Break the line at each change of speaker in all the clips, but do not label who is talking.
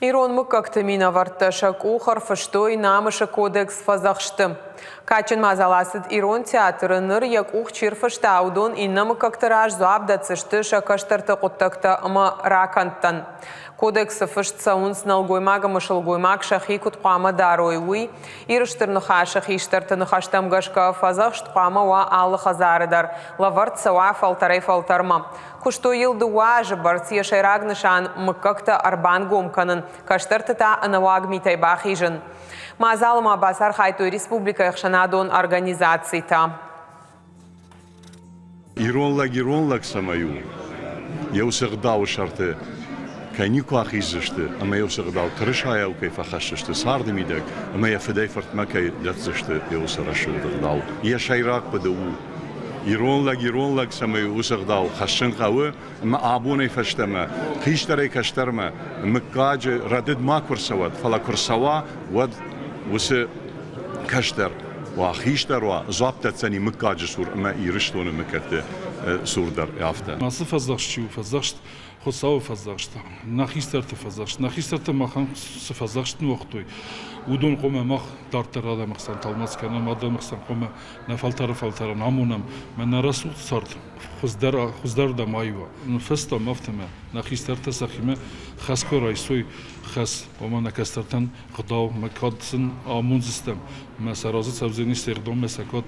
Ирон мыкактымина вартташак ухар фыштой намыша кодекс фазахшты. Качын мазаласыд Ирон театры ныр як ух чирфышты аудон инна мыкактыраж зуабда цышты шакаштарты құттакта ымы раканттан. Кодексы фышт саунс налгоймага мышылгоймаг шахи кутқама даройуй, ирыштырныха шахи штартыныхаштамгашка фазахшт қама ва алы хазарыдар, лаварт сауа фалтарай фалтарма. Кушто йылды уажы барция шайрагнышан мыкакта арбан гомканын, каштартыта анаваг митайбах ижын. Мазалыма басар хайтой республика яхшанадон организацийта.
Иронлаг самаю. Я усагдау шарты. Кайнику ахизышты, ама я усагдау крышая у кайфа хашышты, сарды мидек, ама я федей фартмакай датзышты, я усарашудагдау. Я шайрак падау. Иронлаг самаю усагдау хашын хавы, ама абуной фаштама, хиштарай каштарма, мыккаджи радид ма курсават, фала курсава, вад усы каштар. وخيشتر وزابطة ثاني مكاج سور ما يرشلون مكته سوردر يافته.
ما صفزقش وفزقش خود سو فزقش نخيستر تفزقش نخيستر تمخن صفزقش نوقتوي ودون قوم مخ دارتر هذا مخسن تلمس كنا ما ده مخسن قوم نفلتر نامونم من رسول صارت خزدر ده مايوا نفستا مفتمه نخيستر تسخيمه خسكو رايسوي خس وما نكسترتن خداو مكادسن آمون سیستم مسرازت سبزینی استخدام مسکات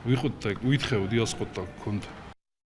ویخود تک ویت خودی از خود تک کند